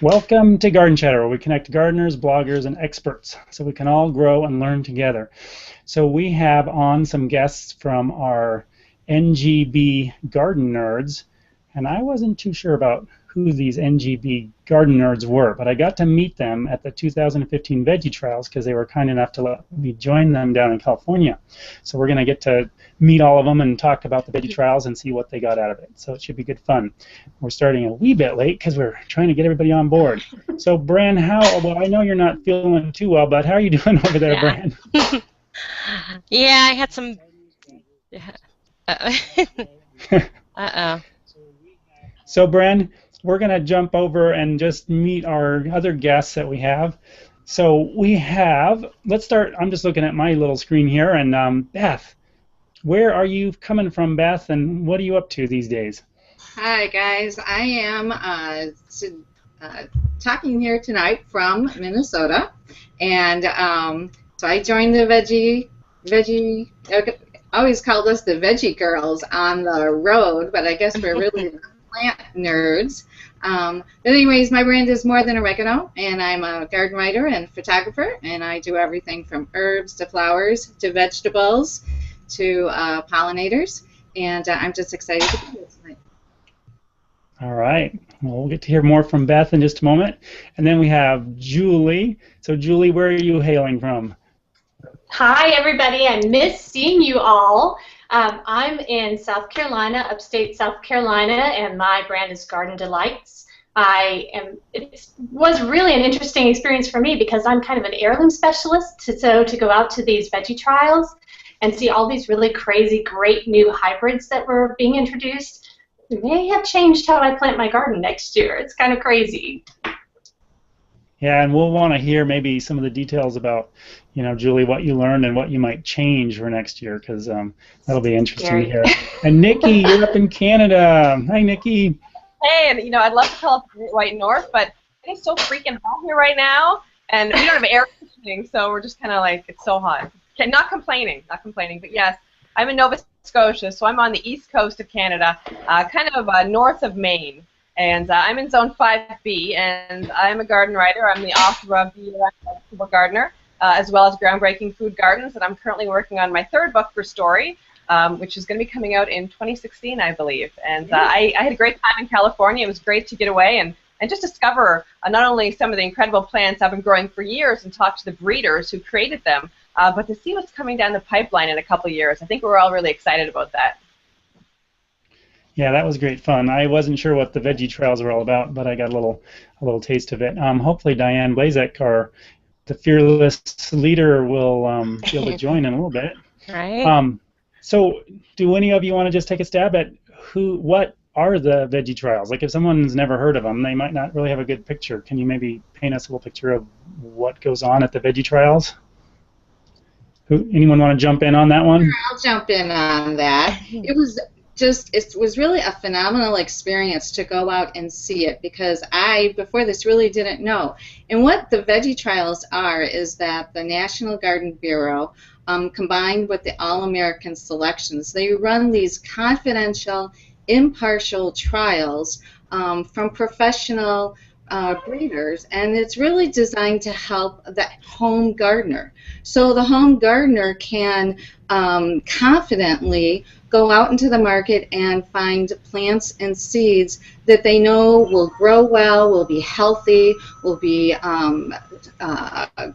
Welcome to Garden Chatter, where we connect gardeners, bloggers, and experts so we can all grow and learn together. So we have on some guests from our NGB Garden Nerds, and I wasn't too sure about who these NGB Garden Nerds were, but I got to meet them at the 2015 Veggie Trials because they were kind enough to let me join them down in California. So we're going to get to meet all of them and talk about the Veggie Trials and see what they got out of it. So it should be good fun. We're starting a wee bit late because we're trying to get everybody on board. So Bran, well, I know you're not feeling too well, but how are you doing over there, Bran? Yeah, I had some... Uh-oh. So Bran, we're going to jump over and just meet our other guests that we have. So we have, let's start, I'm just looking at my little screen here, and Beth, where are you coming from, Beth, and what are you up to these days? Hi, guys. I am talking here tonight from Minnesota, and so I joined the Veggie, always called us the Veggie Girls on the road, but I guess we're really plant nerds. But anyways, my brand is More Than Oregano, and I'm a garden writer and photographer, and I do everything from herbs to flowers to vegetables to pollinators, and I'm just excited to be here tonight. All right. Well, we'll get to hear more from Beth in just a moment. And then we have Julie. So Julie, where are you hailing from? Hi, everybody. I miss seeing you all. I'm in South Carolina, upstate South Carolina, and my brand is Garden Delights. It was really an interesting experience for me because I'm kind of an heirloom specialist, so to go out to these Veggie Trials and see all these really crazy, great new hybrids that were being introduced may have changed how I plant my garden next year. It's kind of crazy. Yeah, and we'll want to hear maybe some of the details about, Julie, what you learned and what you might change for next year, because that'll be interesting to hear. And Nikki, you're up in Canada. Hi, Nikki. Hey, and I'd love to tell it the Great White North, but it's so freaking hot here right now, and we don't have air conditioning, so we're just kind of like, it's so hot. Okay, not complaining, but yes, I'm in Nova Scotia, so I'm on the east coast of Canada, kind of north of Maine. And I'm in Zone 5B, and I'm a garden writer. I'm the author of The Vegetable Gardener, as well as Groundbreaking Food Gardens, and I'm currently working on my third book for Story, which is going to be coming out in 2016, I believe. And I had a great time in California. It was great to get away and just discover not only some of the incredible plants I've been growing for years and talk to the breeders who created them, but to see what's coming down the pipeline in a couple of years. I think we're all really excited about that. Yeah, that was great fun. I wasn't sure what the Veggie Trials were all about, but I got a little taste of it. Hopefully Diane Blazek, the fearless leader, will be able to join in a little bit. Right. So do any of you want to just take a stab at what are the Veggie Trials? Like if someone's never heard of them, they might not really have a good picture. Can you maybe paint us a little picture of what goes on at the Veggie Trials? Anyone want to jump in on that one? I'll jump in on that. It was really a phenomenal experience to go out and see it because I, before this, really didn't know. And what the Veggie Trials are is that the National Garden Bureau, combined with the All-American Selections, they run these confidential, impartial trials from professional breeders, and it's really designed to help the home gardener. So the home gardener can confidently go out into the market and find plants and seeds that they know will grow well, will be healthy, will be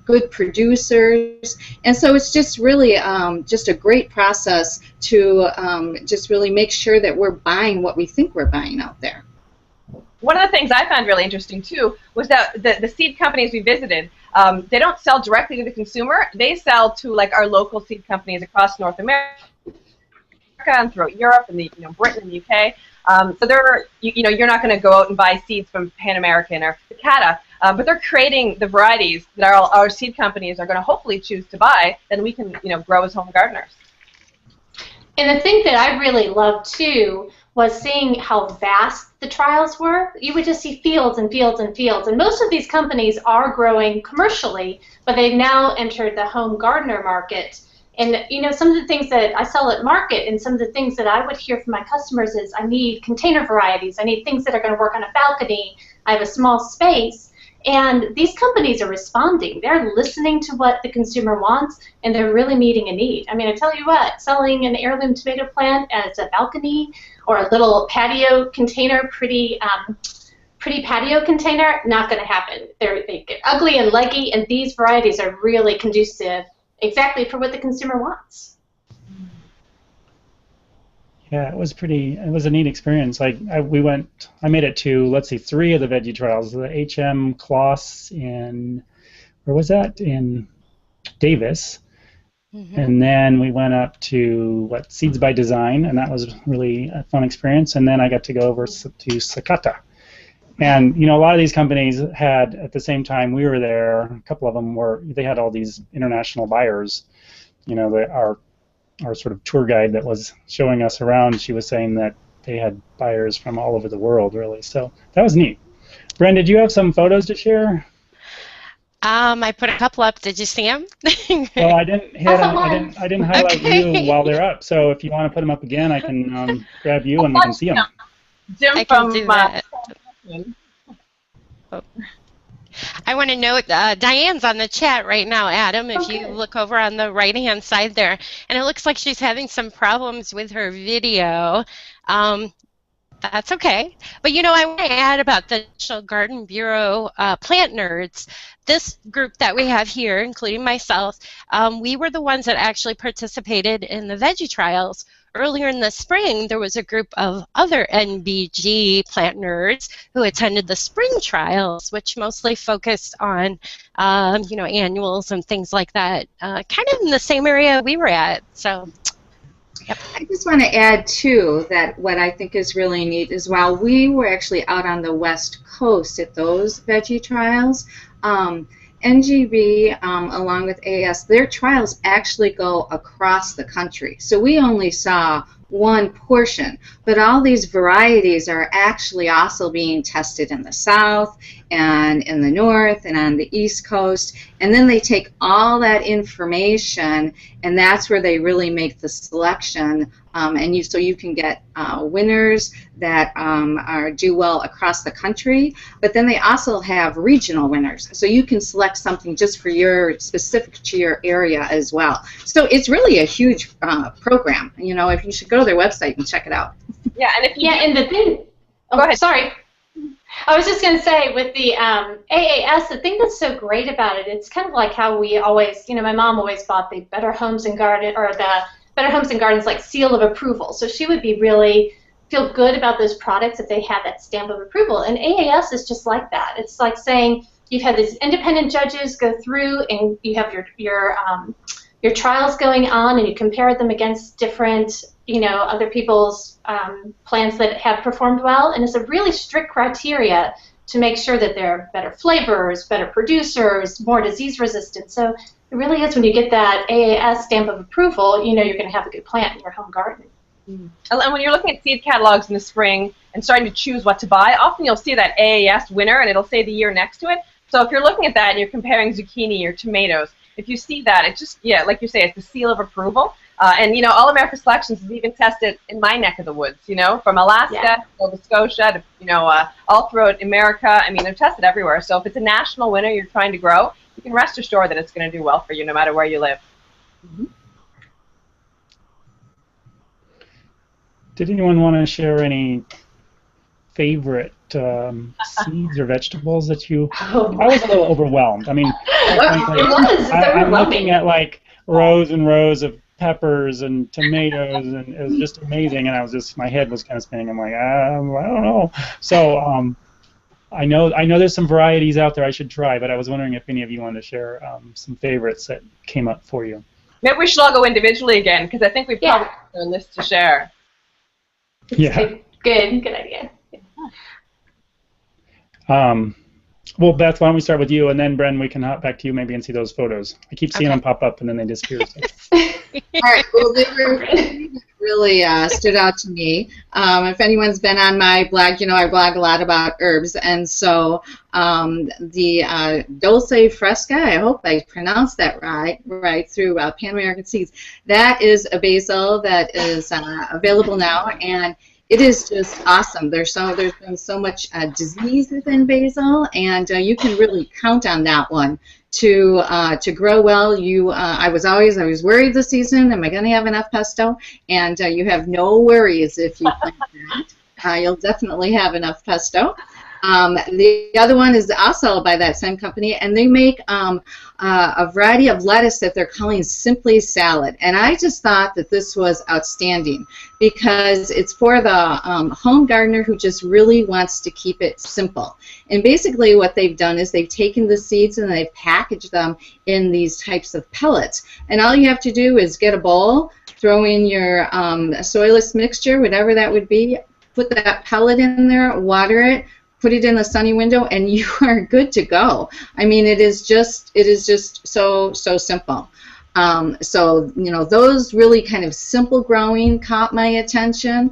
good producers. And so it's just really just a great process to just really make sure that we're buying what we think we're buying out there. One of the things I found really interesting, too, was that the seed companies we visited, they don't sell directly to the consumer. They sell to, like, our local seed companies across North America and throughout Europe and Britain and the UK. So they're, you're not going to go out and buy seeds from Pan American or Takata, but they're creating the varieties that our seed companies are going to hopefully choose to buy, and we can, grow as home gardeners. And the thing that I really loved, too, was seeing how vast the trials were. You would just see fields and fields and fields. And most of these companies are growing commercially, but they've now entered the home gardener market. And you know, some of the things that I sell at market and some of the things that I would hear from my customers is I need container varieties. I need things that are going to work on a balcony. I have a small space. And these companies are responding. They're listening to what the consumer wants, and they're really meeting a need. I mean, I tell you what, selling an heirloom tomato plant as a balcony or a little patio container, pretty patio container, not going to happen. They get ugly and leggy, and these varieties are really conducive exactly for what the consumer wants. Yeah, it was a neat experience. Like I made it to, let's see, 3 of the Veggie Trials. The HM Kloss in, where was that? In Davis. Mm-hmm. And then we went up to, Seeds by Design, and that was really a fun experience. And then I got to go over to Sakata. And, you know, a lot of these companies had, at the same time we were there, a couple of them they had all these international buyers. You know, our sort of tour guide that was showing us around, she was saying that they had buyers from all over the world, really. So that was neat. Bren, did you have some photos to share? I put a couple up. Did you see them? Well, I didn't highlight you while they're up. So if you want to put them up again, I can grab you and we can see them. I can do that. Oh. I want to note, Diane's on the chat right now, Adam, if you look over on the right-hand side there. And it looks like she's having some problems with her video. That's okay. But, you know, I want to add about the National Garden Bureau Plant Nerds. This group that we have here, including myself, we were the ones that actually participated in the Veggie Trials. Earlier in the spring, there was a group of other NBG plant nerds who attended the spring trials, which mostly focused on, you know, annuals and things like that, kind of in the same area we were at. So, yep. I just want to add, too, that what I think is really neat is while we were actually out on the West Coast at those Veggie Trials, NGB, along with AS, their trials actually go across the country. So we only saw one portion, but all these varieties are actually also being tested in the South and in the North and on the East Coast, and then they take all that information, and that's where they really make the selection, so you can get winners that do well across the country, but then they also have regional winners, so you can select something just for specific to your area as well. So it's really a huge program. You know, if you should go to their website and check it out. Yeah, and and the thing. Oh, go ahead. Sorry. I was just going to say, with the AAS, the thing that's so great about it, it's kind of like how we always, you know, my mom always bought the Better Homes and Garden, or the Better Homes and Gardens, like, seal of approval. So she would be really feel good about those products if they had that stamp of approval. And AAS is just like that. It's like saying you've had these independent judges go through, and you have your trials going on, and you compare them against different, you know, other people's plants that have performed well, and it's a really strict criteria to make sure that they're better flavors, better producers, more disease resistant. So it really is, when you get that AAS stamp of approval, you know you're going to have a good plant in your home garden. And when you're looking at seed catalogs in the spring and starting to choose what to buy, often you'll see that AAS winner, and it'll say the year next to it. So if you're looking at that and you're comparing zucchini or tomatoes, if you see that, it just, yeah, like you say, it's the seal of approval. And, you know, All America Selections is even tested in my neck of the woods, you know, from Alaska to Nova Scotia to, you know, all throughout America. I mean, they're tested everywhere. So if it's a national winner you're trying to grow, you can rest assured that it's going to do well for you no matter where you live. Mm-hmm. Did anyone want to share any favorite seeds or vegetables that you... I was a little overwhelmed. I mean, I'm looking at like rows and rows of peppers and tomatoes, and it was just amazing, and my head was kind of spinning. I'm like, I don't know. So I know there's some varieties out there I should try, but I was wondering if any of you wanted to share some favorites that came up for you. Maybe we should all go individually again, because I think we've probably got a list to share. Yeah. Good idea. Well, Beth, why don't we start with you, and then Bren, we can hop back to you maybe and see those photos. I keep seeing them pop up and then they disappear. So. All right. Well, they were really stood out to me. If anyone's been on my blog, you know I blog a lot about herbs, and so the Dulce Fresca, I hope I pronounced that right through Pan American Seeds. That is a basil that is available now, and it is just awesome. There's been so much disease within basil, and you can really count on that one to grow well. I was worried this season. Am I going to have enough pesto? And you have no worries if you plant that. You'll definitely have enough pesto. The other one is also by that same company, and they make a variety of lettuce that they're calling Simply Salad. And I just thought that this was outstanding because it's for the home gardener who just really wants to keep it simple. And basically what they've done is they've taken the seeds and they've packaged them in these types of pellets. And all you have to do is get a bowl, throw in your soilless mixture, whatever that would be, put that pellet in there, water it, put it in a sunny window, and you are good to go. I mean, it is just so simple. So you know, those really kind of simple growing caught my attention.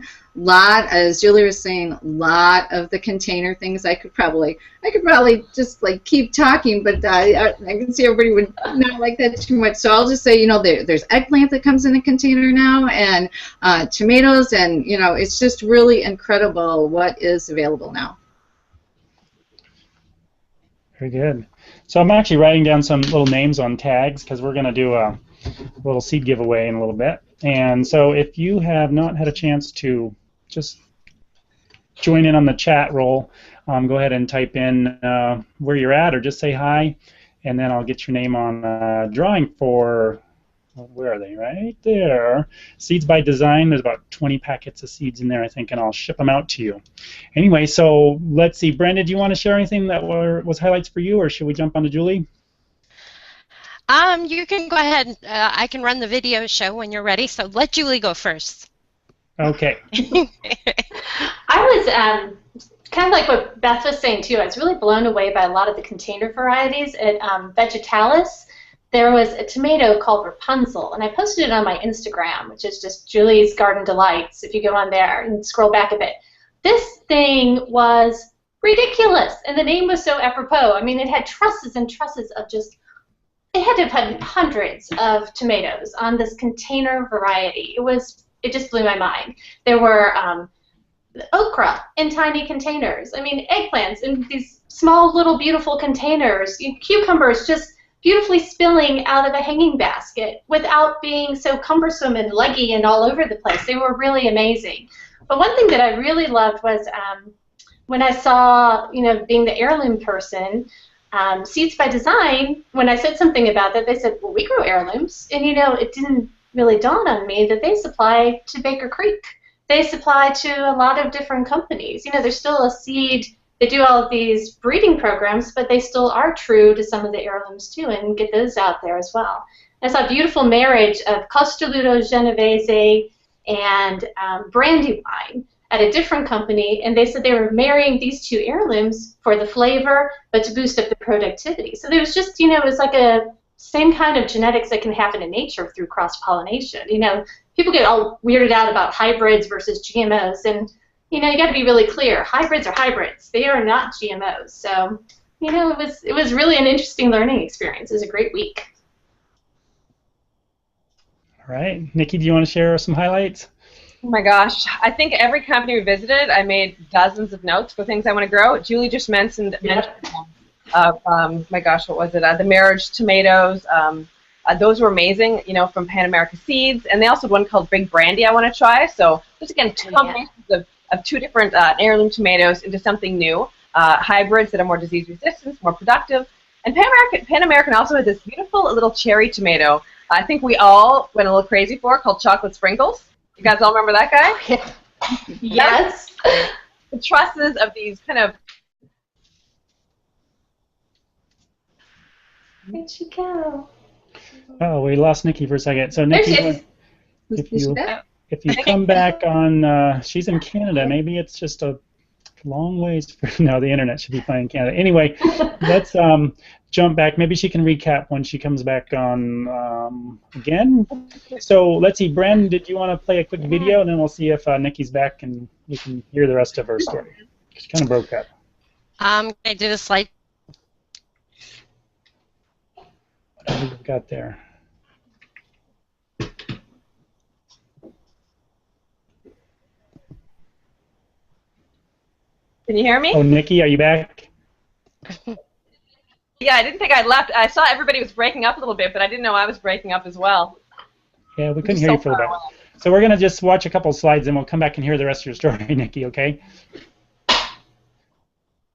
As Julie was saying, a lot of the container things I could probably just like keep talking, but I can see everybody would not like that too much. So I'll just say, you know, there's eggplant that comes in a container now, and tomatoes, and you know, it's just really incredible what is available now. Very good. So I'm actually writing down some little names on tags because we're going to do a little seed giveaway in a little bit. And so if you have not had a chance to just join in on the chat roll, go ahead and type in where you're at, or just say hi, and then I'll get your name on drawing for, where are they? Right there. Seeds by Design. There's about 20 packets of seeds in there, I think, and I'll ship them out to you. Anyway, so let's see. Brenda, do you want to share anything that was highlights for you, or should we jump on to Julie? You can go ahead. I can run the video show when you're ready, so let Julie go first. Okay. I was kind of like what Beth was saying, too. I was really blown away by a lot of the container varieties at Veggie Trials. There was a tomato called Rapunzel, and I posted it on my Instagram, which is just Julie's Garden Delights, if you go on there and scroll back a bit. This thing was ridiculous, and the name was so apropos. I mean, it had trusses and trusses of just, it had to have had hundreds of tomatoes on this container variety. It just blew my mind. There were okra in tiny containers. I mean, eggplants in these small little beautiful containers. Cucumbers just beautifully spilling out of a hanging basket without being so cumbersome and leggy and all over the place. They were really amazing. But one thing that I really loved was when I saw, you know, being the heirloom person, Seeds by Design, when I said something about that, they said, well, we grow heirlooms. And, you know, it didn't really dawn on me that they supply to Baker Creek. They supply to a lot of different companies. You know, there's still a seed. They do all of these breeding programs, but they still are true to some of the heirlooms too, and get those out there as well. I saw a beautiful marriage of Costoluto Genovese and Brandywine at a different company, and they said they were marrying these two heirlooms for the flavor, but to boost up the productivity. So there was just, you know, it was like a same kind of genetics that can happen in nature through cross-pollination. You know, people get all weirded out about hybrids versus GMOs, and you know, you got to be really clear. Hybrids are hybrids. They are not GMOs. So, you know, it was really an interesting learning experience. It was a great week. All right. Nikki, do you want to share some highlights? Oh my gosh. I think every company we visited, I made dozens of notes for things I want to grow. Julie just mentioned my gosh, what was it? The marriage tomatoes. Those were amazing, you know, from Pan American Seeds. And they also had one called Big Brandy I want to try. So just, again, two combinations of two different heirloom tomatoes into something new, hybrids that are more disease resistant, more productive. And Pan American also had this beautiful little cherry tomato I think we all went a little crazy for, called Chocolate Sprinkles. You guys all remember that guy? Yes. The trusses of these kind of... Where'd she go? Oh, we lost Nikki for a second. So Nikki, if you come back on, she's in Canada. Maybe it's just a long ways for no, the internet should be fine in Canada. Anyway, let's jump back. Maybe she can recap when she comes back on again. So let's see, Bren, did you want to play a quick video, and then we'll see if Nikki's back and we can hear the rest of her story. She kind of broke up. Can I do the slide? Whatever you've got there. Can you hear me? Oh, Nikki, are you back? Yeah, I didn't think I'd left. I saw everybody was breaking up a little bit, but I didn't know I was breaking up as well. Yeah, we couldn't hear you for a bit. So we're going to just watch a couple of slides, and we'll come back and hear the rest of your story, Nikki, okay?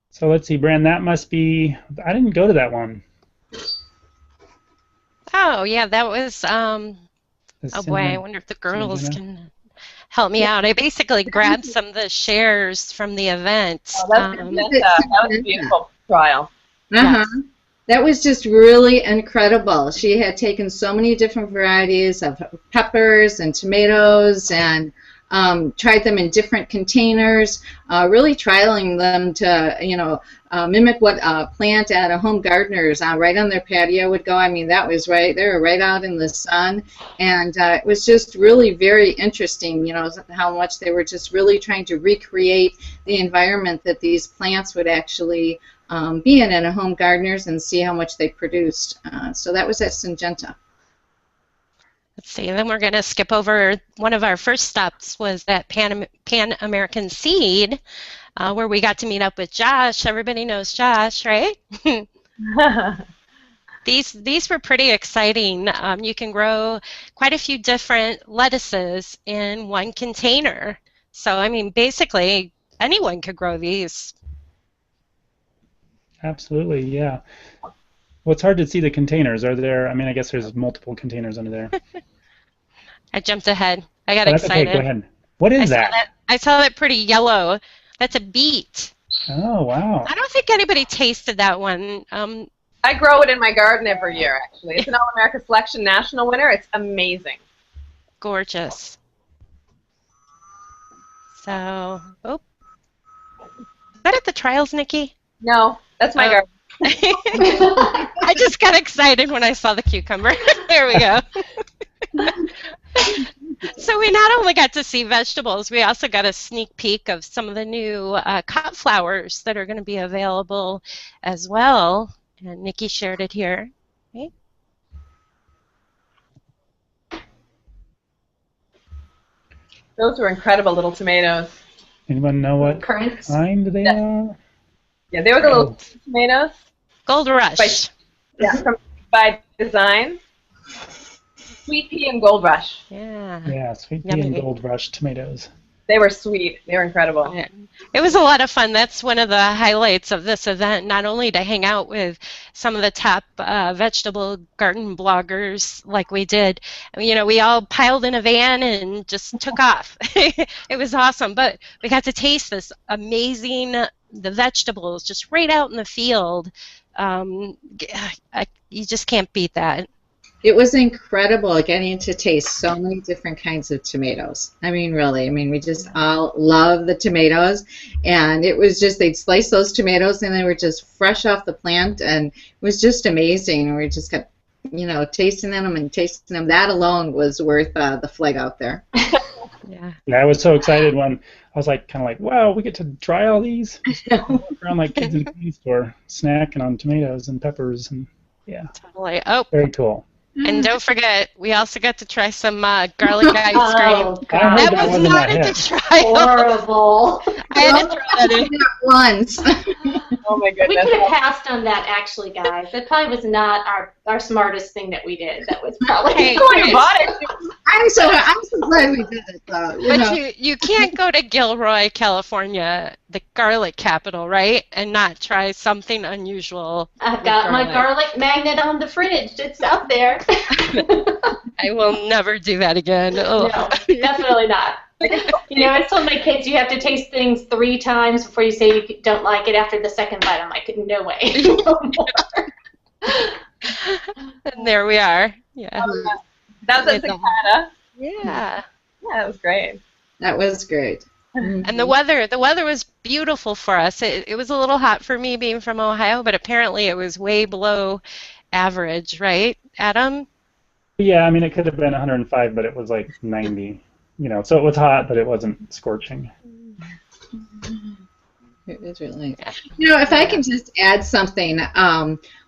So let's see, Bren, that must be... I didn't go to that one. Oh, yeah, that was... The oh, boy, I wonder if the girls Syngenta. can help me out. I basically grabbed some of the shares from the event. Oh, that was a beautiful trial. Uh-huh. That was just really incredible. She had taken so many different varieties of peppers and tomatoes and tried them in different containers, really trialing them to, you know, mimic what a plant at a home gardener's right on their patio would go. I mean, that was right. They were right out in the sun. And it was just really very interesting, you know, how much they were just really trying to recreate the environment that these plants would actually be in a home gardener's and see how much they produced. So that was at Syngenta. Let's see, and then we're going to skip over one of our first stops was that Pan American Seed, where we got to meet up with Josh. Everybody knows Josh, right? These were pretty exciting. You can grow quite a few different lettuces in one container. So, I mean, basically, anyone could grow these. Absolutely, yeah. Well, it's hard to see the containers. Are there, I mean, I guess there's multiple containers under there. I jumped ahead. I got That's excited. okay, go ahead. What is that? I saw that pretty yellow. That's a beet. Oh, wow. I don't think anybody tasted that one. I grow it in my garden every year, actually. It's an All-America Selection National winner. It's amazing. Gorgeous. So, oh. Is that at the trials, Nikki? No, that's my garden. I just got excited when I saw the cucumber. There we go. So we not only got to see vegetables, we also got a sneak peek of some of the new cut flowers that are going to be available as well. And Nikki shared it here. Okay. Those were incredible little tomatoes. Anyone know what Currants. kind they are? Yeah, they were the little tomatoes. Gold Rush. By design. Sweet pea and gold rush. Yeah. Yeah, sweet pea and gold rush tomatoes. They were sweet. They were incredible. Yeah. It was a lot of fun. That's one of the highlights of this event, not only to hang out with some of the top vegetable garden bloggers like we did. I mean, you know, we all piled in a van and just took off. It was awesome. But we got to taste this amazing, the vegetables just right out in the field. You just can't beat that. It was incredible getting to taste so many different kinds of tomatoes. I mean, really. I mean, we just all love the tomatoes. And it was just, they'd slice those tomatoes and they were just fresh off the plant. And it was just amazing. And we just kept, you know, tasting them and tasting them. That alone was worth the flag out there. Yeah. Yeah, I was so excited when I was like, kind of like, wow, we get to try all these. Walk around like kids in a candy store, snacking on tomatoes and peppers. And yeah, Totally. Oh, very cool. and don't forget, we also got to try some garlic ice cream. Oh, I heard That that was wasn't not that a hit. good trial. horrible. I had to try that in. Not once. Oh my We goodness. could have passed on that, actually, guys. That probably was not our smartest thing that we did. That was probably. Hey, Someone who bought it. I'm so glad we did it, though. You know. But you can't go to Gilroy, California, the garlic capital, right, and not try something unusual. I've got my garlic magnet on the fridge. It's out there. I will never do that again. No, Ugh. definitely not. You know, I told my kids you have to taste things 3 times before you say you don't like it after the second bite. I'm like, no way. And there we are. Yeah. That was at With Sacramento. Yeah. Yeah, that was great. That was great. And the weather was beautiful for us. It was a little hot for me being from Ohio, but apparently it was way below average, right, Adam? Yeah, I mean, it could have been 105, but it was like 90. So it was hot, but it wasn't scorching. It was really nice. If I can just add something,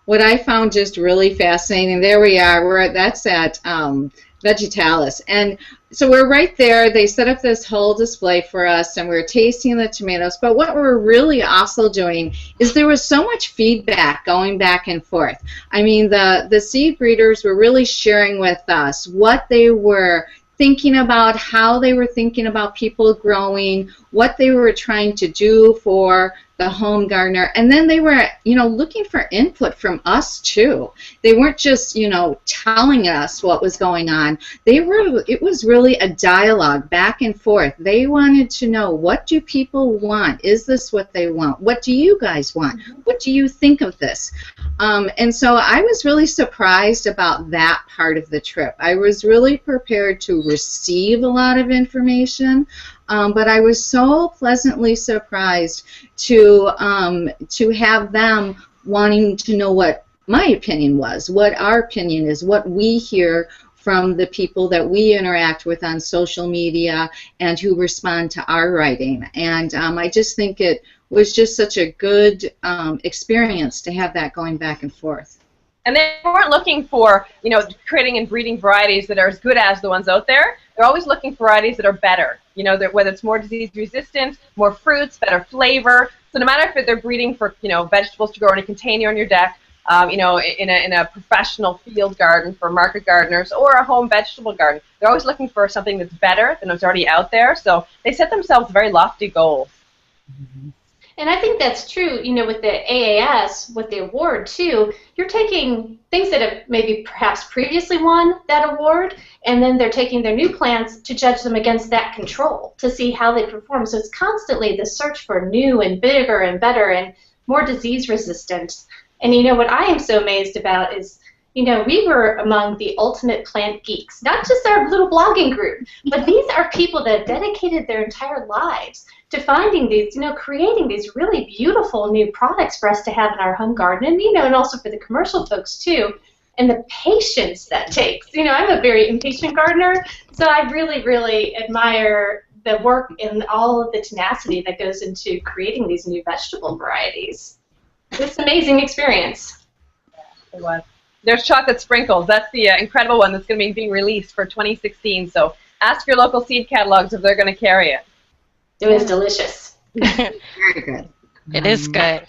what I found just really fascinating, there we are, that's at Veggie Trials. And so we're right there. They set up this whole display for us, and we're tasting the tomatoes. But what we're really also doing is there was so much feedback going back and forth. I mean, the seed breeders were really sharing with us what they were thinking about, how they were thinking about people growing, what they were trying to do for the home gardener, and then they were, looking for input from us too. They weren't just, telling us what was going on. It was really a dialogue back and forth. They wanted to know, what do people want? Is this what they want? What do you guys want? What do you think of this? And so I was really surprised about that part of the trip. I was really prepared to receive a lot of information, but I was so pleasantly surprised to have them wanting to know what my opinion was, what our opinion is, what we hear from the people that we interact with on social media and who respond to our writing. And I just think it was just such a good experience to have that going back and forth. And they weren't looking for, creating and breeding varieties that are as good as the ones out there. They're always looking for varieties that are better, whether it's more disease resistant, more fruits, better flavor. So no matter if they're breeding for, vegetables to grow in a container on your deck, in a professional field garden for market gardeners, or a home vegetable garden, they're always looking for something that's better than what's already out there. So they set themselves very lofty goals. Mm-hmm. And I think that's true, with the AAS, with the award too, you're taking things that have maybe perhaps previously won that award, and then they're taking their new plants to judge them against that control to see how they perform. So it's constantly the search for new and bigger and better and more disease resistant. And what I am so amazed about is, we were among the ultimate plant geeks, not just our little blogging group, but these are people that dedicated their entire lives to finding these, creating these really beautiful new products for us to have in our home garden, and, and also for the commercial folks too, and the patience that takes. I'm a very impatient gardener, so I really, really admire the work and all of the tenacity that goes into creating these new vegetable varieties. It's an amazing experience. Yeah, it was. There's chocolate sprinkles. That's the incredible one that's going to be being released for 2016. So ask your local seed catalogs if they're going to carry it. It was delicious. Very good. It is good.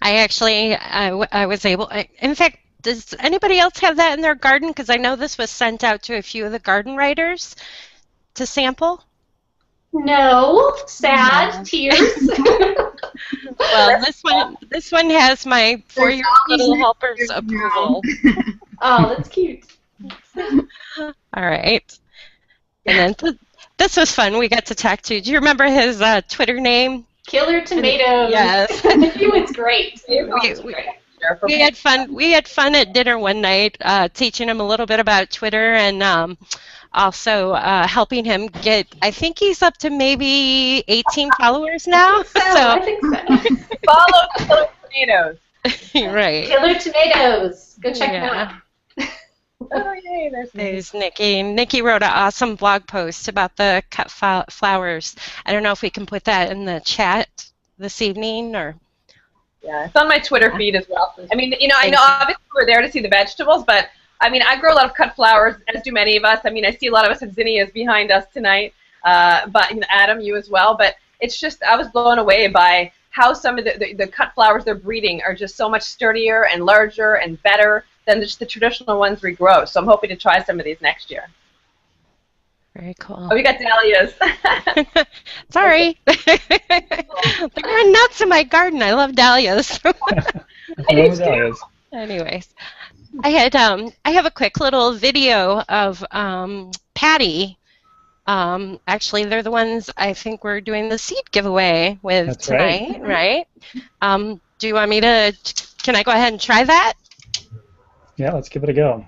I was able, in fact, does anybody else have that in their garden? Because I know this was sent out to a few of the garden writers to sample. No, sad tears. Well, this one has my 4-year little helper's approval. Oh, that's cute. All right. And then this was fun. We got to talk to. Do you remember his Twitter name? Killer Tomatoes. Yes. He was great. We had fun. We had fun at dinner one night, teaching him a little bit about Twitter and also helping him get. I think he's up to maybe 18 followers now. I think so. Follow Killer Tomatoes. Right. Killer Tomatoes. Go check them out. Oh, yay, there's Nikki. Nikki wrote an awesome blog post about the cut flowers. I don't know if we can put that in the chat this evening or. Yeah, it's on my Twitter feed as well. I mean, I know obviously we're there to see the vegetables, but I mean, I grow a lot of cut flowers, as do many of us. I mean, I see a lot of us have zinnias behind us tonight, but Adam, you as well. But it's just, I was blown away by how some of the cut flowers they're breeding are just so much sturdier and larger and better than just the traditional ones we grow. So I'm hoping to try some of these next year. Very cool. Oh, we got dahlias. Sorry. They're going nuts in my garden. I love dahlias. Anyways, I have a quick little video of Patty. Actually, they're the ones I think we're doing the seed giveaway with. That's tonight, right? Do you want me to? Can I go ahead and try that? Yeah, let's give it a go.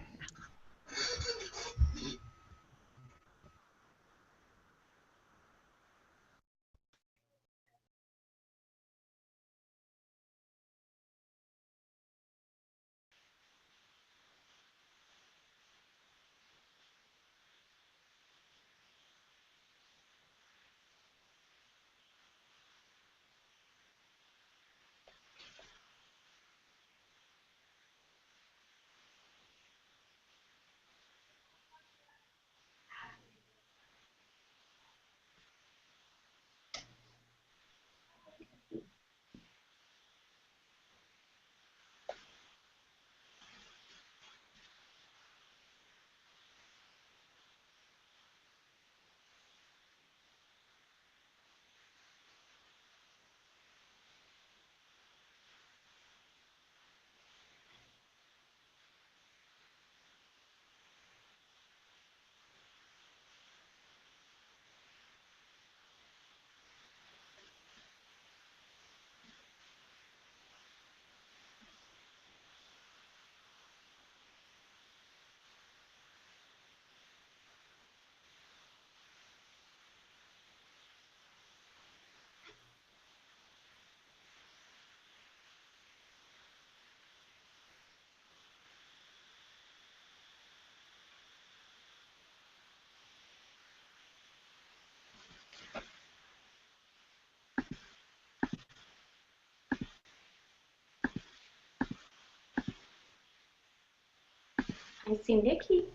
I see Nikki.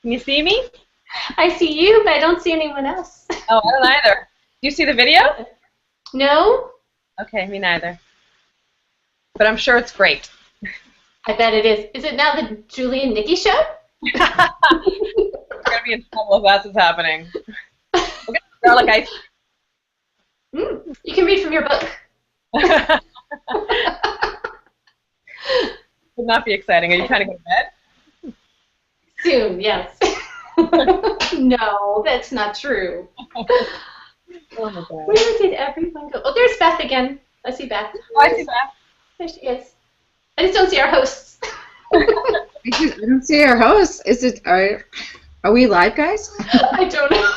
Can you see me? I see you, but I don't see anyone else. Oh, I don't either. Do you see the video? No? Okay, me neither. But I'm sure it's great. I bet it is. Is it now the Julie and Nikki show? We're going to be in trouble if that's what's happening. We're going to garlic ice. You can read from your book. Would not be exciting. Are you trying to go to bed? Soon, yes. No, that's not true. Oh my God. Where did everyone go? Oh, there's Beth again. I see Beth. Oh, I see that. There she is. I just don't see our hosts. I don't see our hosts. Is it? Are we live, guys? I don't know.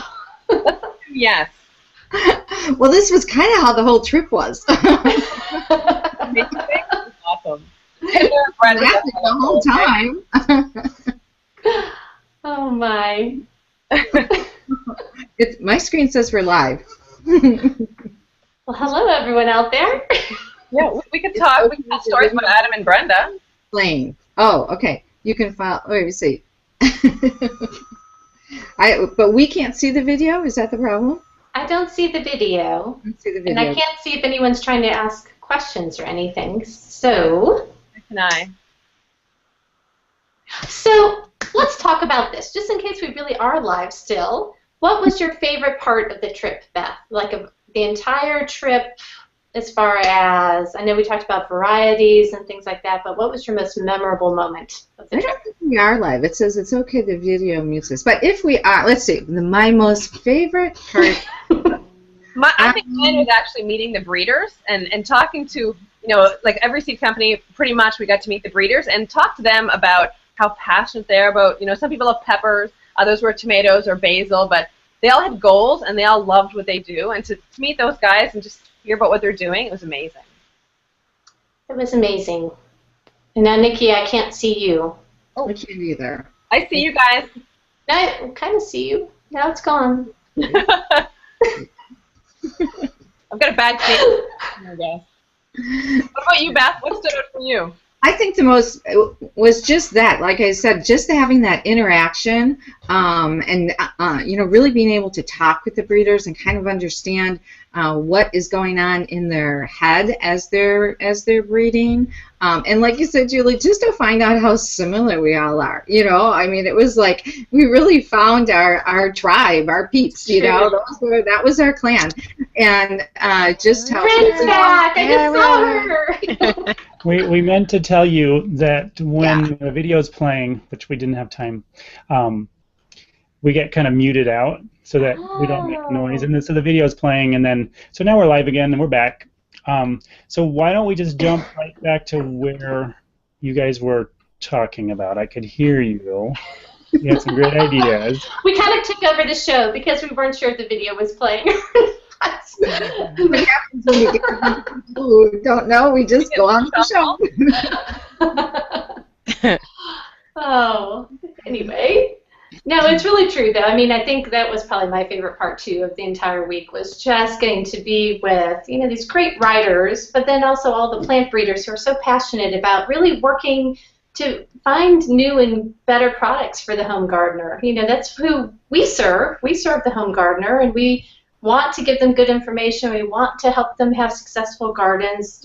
Yes. Well, this was kind of how the whole trip was. Amazing. Awesome. Laughing the whole time. Oh my. My screen says we're live. Well, hello everyone out there. Yeah, we could talk. We could tell stories about Adam and Brenda. Playing. Oh, okay. You can file. Wait, let me see. But we can't see the video. Is that the problem? I don't see the video. Let's see the video. And I can't see if anyone's trying to ask questions or anything. So Can I? Let's talk about this, just in case we really are live still. What was your favorite part of the trip, Beth? Like the entire trip, as far as, I know we talked about varieties and things like that, but what was your most memorable moment of the I trip? don't think we are live. It says it's okay, the video mutes us. But if we are, let's see, my most favorite part. I think mine was actually meeting the breeders and talking to, like every seed company, pretty much we got to meet the breeders and talk to them about how passionate they're about, some people love peppers, others were tomatoes or basil, but they all had goals and they all loved what they do. And to meet those guys and just hear about what they're doing, it was amazing. It was amazing. And now, Nikki, I can't see you. I can't either. I see you guys. I kind of see you. Now it's gone. I've got a bad face, I guess. What about you, Beth? What stood out for you? I think the most was just that, like I said, just having that interaction, and really being able to talk with the breeders and kind of understand what is going on in their head as they're breeding, and like you said, Julie, just to find out how similar we all are. I mean, it was like we really found our tribe, our peeps. That was our clan, and just how. Brent's back! I just saw her. We meant to tell you that when the video's playing, which we didn't have time, we get kind of muted out so that we don't make noise. And then, so the video's playing, and then so now we're live again, and we're back. So why don't we just jump right back to where you guys were talking about? I could hear you. You had some great ideas. We kind of took over the show because we weren't sure if the video was playing. What happens when you get people who don't know? We just go on the show. Oh, anyway. No, it's really true, though. I mean, I think that was probably my favorite part, too, of the entire week, was just getting to be with, these great writers, but then also all the plant breeders who are so passionate about really working to find new and better products for the home gardener. That's who we serve. We serve the home gardener, and we want to give them good information. We want to help them have successful gardens,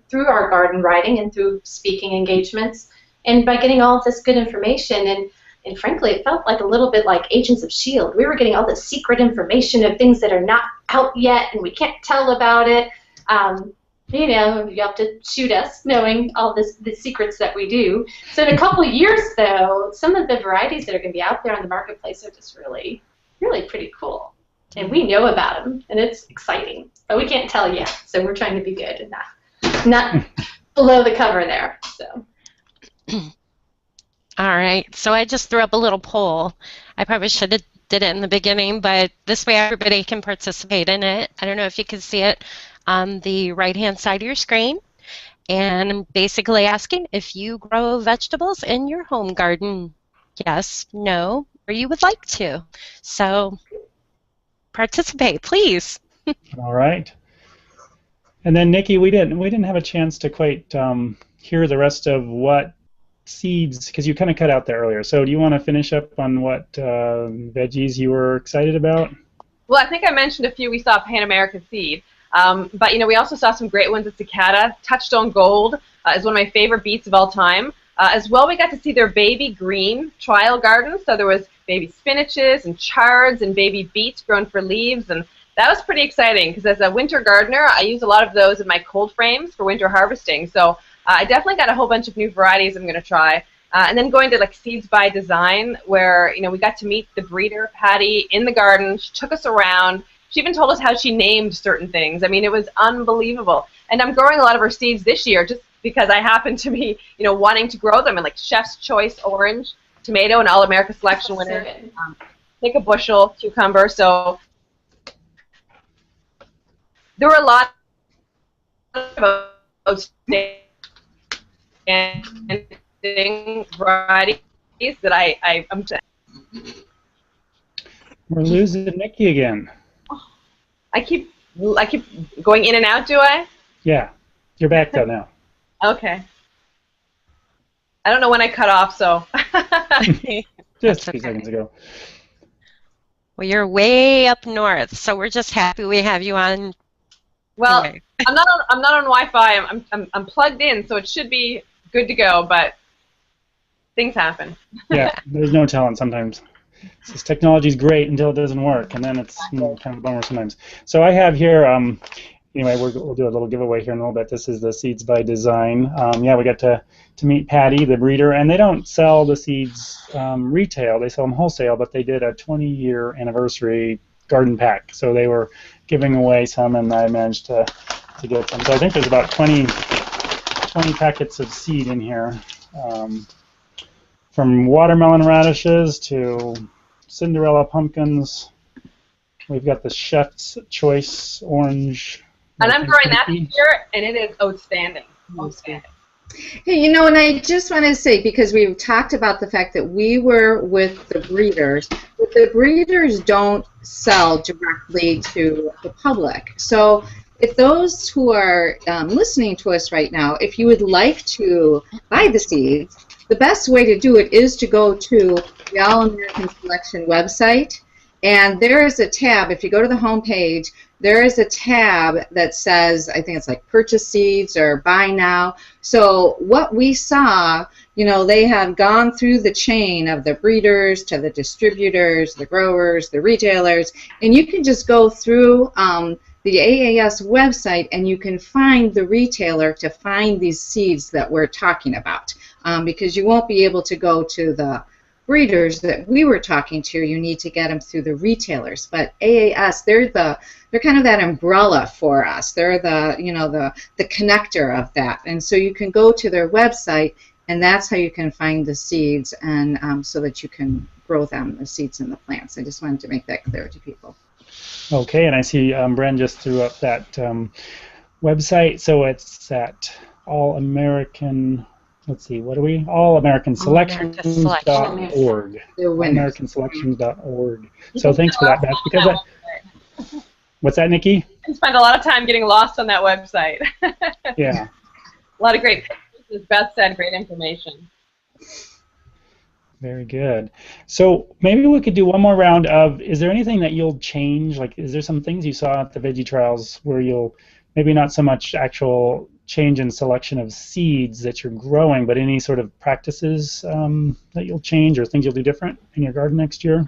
through our garden writing and through speaking engagements, and by getting all of this good information. And frankly, it felt like a little bit like Agents of S.H.I.E.L.D. We were getting all this secret information of things that are not out yet, and we can't tell about it. You have to shoot us knowing all the secrets that we do. So in a couple of years, though, some of the varieties that are going to be out there on the marketplace are just really, really pretty cool. And we know about them, and it's exciting. But we can't tell yet, so we're trying to be good and not below the cover there. So. All right, so I just threw up a little poll. I probably should have did it in the beginning, but this way everybody can participate in it. I don't know if you can see it on the right-hand side of your screen. And I'm basically asking if you grow vegetables in your home garden. Yes, no, or you would like to. So participate, please. All right. And then Nikki, we didn't have a chance to quite hear the rest of what seeds, because you kind of cut out there earlier. So do you want to finish up on what veggies you were excited about? Well, I think I mentioned a few we saw Pan American Seed. But, we also saw some great ones at Cicada. Touchstone Gold is one of my favorite beets of all time. As well, we got to see their baby green trial garden. So there was baby spinaches and chards and baby beets grown for leaves. And that was pretty exciting because as a winter gardener, I use a lot of those in my cold frames for winter harvesting. So I definitely got a whole bunch of new varieties I'm going to try. And then going to like Seeds by Design, where we got to meet the breeder, Patty, in the garden. She took us around. She even told us how she named certain things. I mean, it was unbelievable. And I'm growing a lot of her seeds this year just because I happen to be, wanting to grow them. And like Chef's Choice Orange, Tomato, and All America Selection winner. Take a bushel cucumber. So there were a lot of outstanding varieties that I'm. We're losing Nikki again. I keep going in and out. Do I? Yeah, you're back though now. Okay. I don't know when I cut off, so. Just a few seconds ago. Well, you're way up north, so we're just happy we have you on. Well, anyway. I'm not on Wi-Fi. I'm plugged in, so it should be good to go. But things happen. Yeah, there's no telling sometimes. This technology's great until it doesn't work, and then it's kind of a bummer sometimes. So I have here. Anyway, we'll do a little giveaway here in a little bit. This is the Seeds by Design. Yeah, we got to meet Patty, the breeder, and they don't sell the seeds retail. They sell them wholesale, but they did a 20-year anniversary garden pack. So they were giving away some, and I managed to get some. So I think there's about 20 packets of seed in here, from watermelon radishes to Cinderella pumpkins. We've got the Chef's Choice Orange. And I'm growing that this year, and it is outstanding. Outstanding. Hey, and I just want to say, because we've talked about the fact that we were with the breeders, but the breeders don't sell directly to the public. So if those who are listening to us right now, if you would like to buy the seeds, the best way to do it is to go to the All American Selection website. And there is a tab, if you go to the home page, there is a tab that says, I think it's like purchase seeds or buy now. So what we saw, they had gone through the chain of the breeders to the distributors, the growers, the retailers, and you can just go through the AAS website and you can find the retailer to find these seeds that we're talking about, because you won't be able to go to the breeders that we were talking to. You need to get them through the retailers. But AAS, they're kind of that umbrella for us. They're the connector of that. And so you can go to their website, and that's how you can find the seeds, and so that you can grow them, the seeds and the plants. I just wanted to make that clear to people. Okay, and I see Bren just threw up that website. So it's at All American. Let's see, what are we? AllAmericanSelections.org. AllAmericanSelections.org. So thanks for that, Beth. Because what's that, Nikki? I spent a lot of time getting lost on that website. Yeah. A lot of great pictures, as Beth said, great information. Very good. So maybe we could do one more round of, is there anything that you'll change? Like, is there some things you saw at the Veggie Trials where you'll, maybe not so much actual change in selection of seeds that you're growing, but any sort of practices that you'll change or things you'll do different in your garden next year?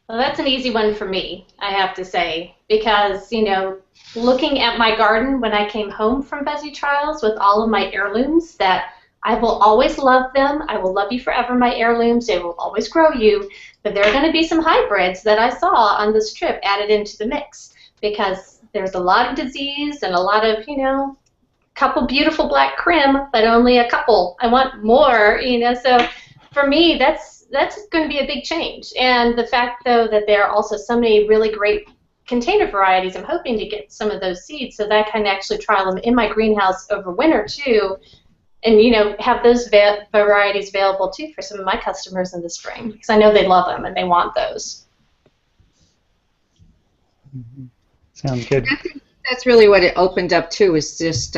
Well, that's an easy one for me, I have to say, because, looking at my garden when I came home from Veggie Trials with all of my heirlooms, that I will always love them. I will love you forever, my heirlooms. They will always grow you. But there are going to be some hybrids that I saw on this trip added into the mix, because there's a lot of disease and a lot of, couple beautiful black crim, but only a couple. I want more, So for me, that's going to be a big change. And the fact, though, that there are also so many really great container varieties, I'm hoping to get some of those seeds so that I can actually trial them in my greenhouse over winter, too, and, have those varieties available, too, for some of my customers in the spring, because I know they love them and they want those. Mm-hmm. Sounds good. I think that's really what it opened up to, is just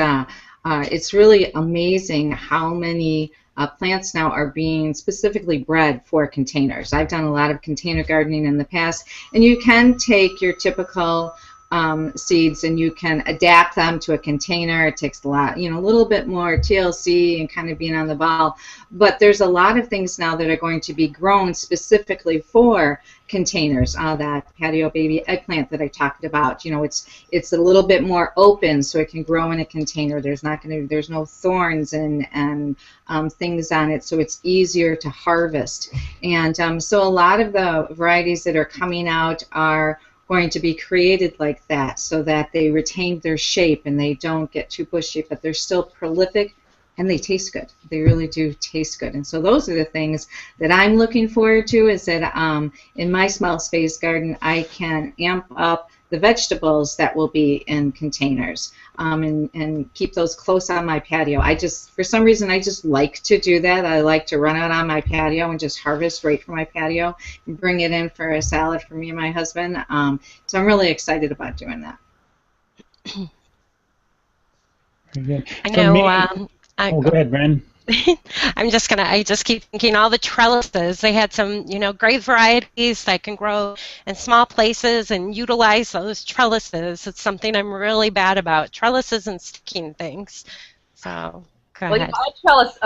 it's really amazing how many plants now are being specifically bred for containers. I've done a lot of container gardening in the past, and you can take your typical seeds and you can adapt them to a container. It takes a lot, a little bit more TLC and kind of being on the ball, but there's a lot of things now that are going to be grown specifically for containers. That patio baby eggplant that I talked about, it's a little bit more open, so it can grow in a container. There's no thorns and things on it, so it's easier to harvest. And so a lot of the varieties that are coming out are going to be created like that, so that they retain their shape and they don't get too bushy, but they're still prolific and they taste good. They really do taste good. And so those are the things that I'm looking forward to, is that in my small space garden I can amp up the vegetables that will be in containers, and keep those close on my patio. For some reason, I just like to do that. I like to run out on my patio and just harvest right from my patio and bring it in for a salad for me and my husband. So I'm really excited about doing that. Very good. I know. Go ahead, Bren. I just keep thinking all the trellises. They had some, great varieties that can grow in small places and utilize those trellises. It's something I'm really bad about, trellises and sticking things. So, go ahead. Trellis,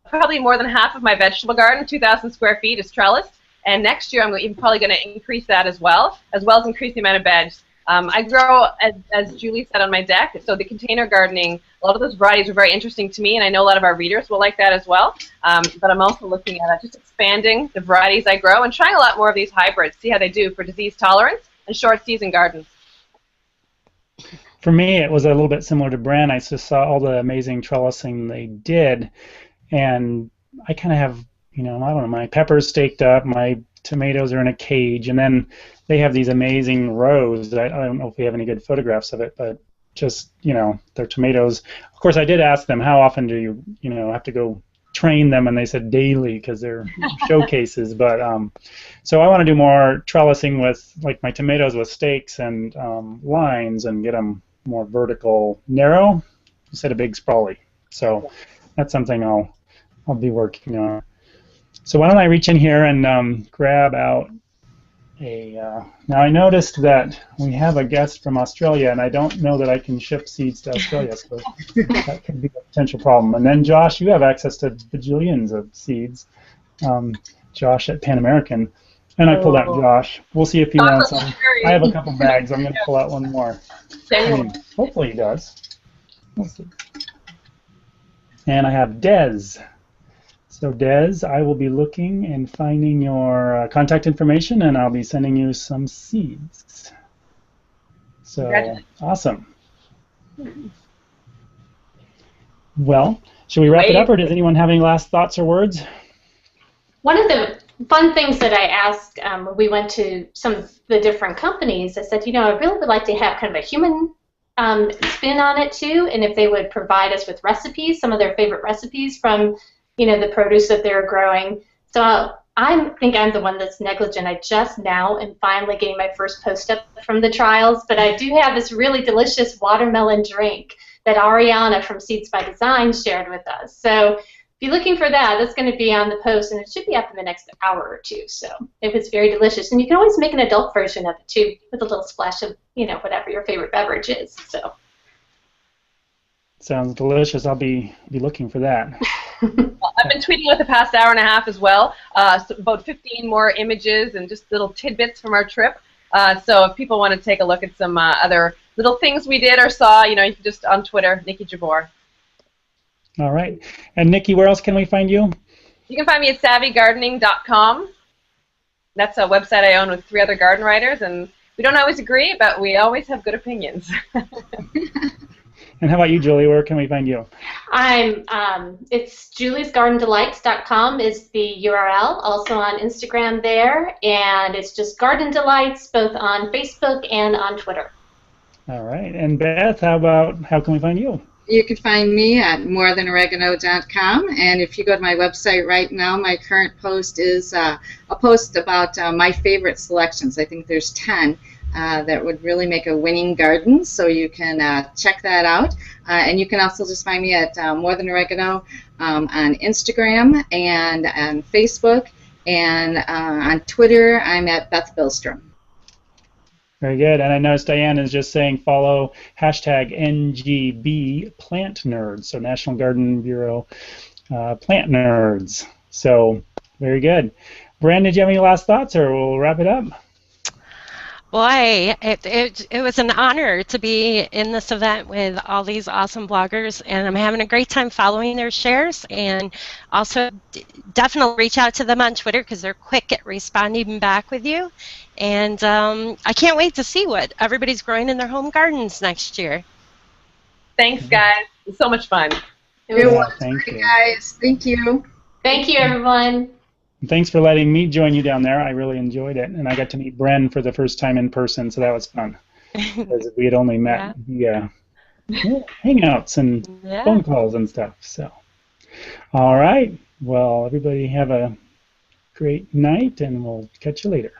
probably more than half of my vegetable garden, 2,000 square feet, is trellis. And next year I'm probably going to increase that as well as increase the amount of beds. I grow, as Julie said, on my deck, so the container gardening, a lot of those varieties are very interesting to me, and I know a lot of our readers will like that as well. But I'm also looking at just expanding the varieties I grow and trying a lot more of these hybrids, see how they do for disease tolerance and short season gardens. For me, it was a little bit similar to Bren. I just saw all the amazing trellising they did, and I kind of have, I don't know, my peppers staked up, my tomatoes are in a cage, and then they have these amazing rows. I don't know if we have any good photographs of it, but just, their tomatoes. Of course, I did ask them, how often do you, have to go train them, and they said daily because they're showcases. But so I want to do more trellising with, like, my tomatoes with stakes and lines, and get them more vertical, narrow, instead of big sprawly. So that's something I'll be working on. So why don't I reach in here and grab out now I noticed that we have a guest from Australia, and I don't know that I can ship seeds to Australia, so that could be a potential problem. And then Josh, you have access to bajillions of seeds. Josh at Pan American. And I pulled out Josh. We'll see if he wants some. I have a couple bags. I'm going to pull out one more. Hopefully he does. We'll see. And I have Des. So Des, I will be looking and finding your contact information, and I'll be sending you some seeds. So awesome. Well, should we wrap it up, or does anyone have any last thoughts or words? One of the fun things that I asked when we went to some of the different companies, I said, I really would like to have kind of a human spin on it too, and if they would provide us with recipes, some of their favorite recipes from the produce that they're growing. So I think I'm the one that's negligent. I just now am finally getting my first post up from the trials, but I do have this really delicious watermelon drink that Ariana from Seeds by Design shared with us. So if you're looking for that, that's going to be on the post, and it should be up in the next hour or two. So it was very delicious. And you can always make an adult version of it too, with a little splash of, whatever your favorite beverage is. So sounds delicious. I'll be looking for that. Well, I've been tweeting with the past hour and a half as well, so about 15 more images and just little tidbits from our trip. So if people want to take a look at some other little things we did or saw, you can just on Twitter, Nikki Jabor. All right. And Nikki, where else can we find you? You can find me at savvygardening.com. That's a website I own with 3 other garden writers, and we don't always agree, but we always have good opinions. And how about you, Julie? Where can we find you? It's juliesgardendelights.com is the URL. Also on Instagram there, and it's just Garden Delights both on Facebook and on Twitter. All right. And Beth, how can we find you? You can find me at morethaноregano.com, and if you go to my website right now, my current post is a post about my favorite selections. I think there's 10 that would really make a winning garden. So you can check that out. And you can also just find me at More Than Oregano on Instagram and on Facebook. And on Twitter, I'm at Beth Billstrom. Very good. And I noticed Diane is just saying follow hashtag NGBplantnerd, so National Garden Bureau Plant Nerds. So very good. Brand, did you have any last thoughts, or we'll wrap it up? Boy, it was an honor to be in this event with all these awesome bloggers, and I'm having a great time following their shares, and also definitely reach out to them on Twitter because they're quick at responding back with you. And I can't wait to see what everybody's growing in their home gardens next year. Thanks, guys. It was so much fun. You're welcome, thank you. guys. Thank you. Thank you, everyone. Thanks for letting me join you down there. I really enjoyed it, and I got to meet Bren for the first time in person, so that was fun. Because we had only met hangouts and phone calls and stuff. So, all right. Well, everybody have a great night, and we'll catch you later.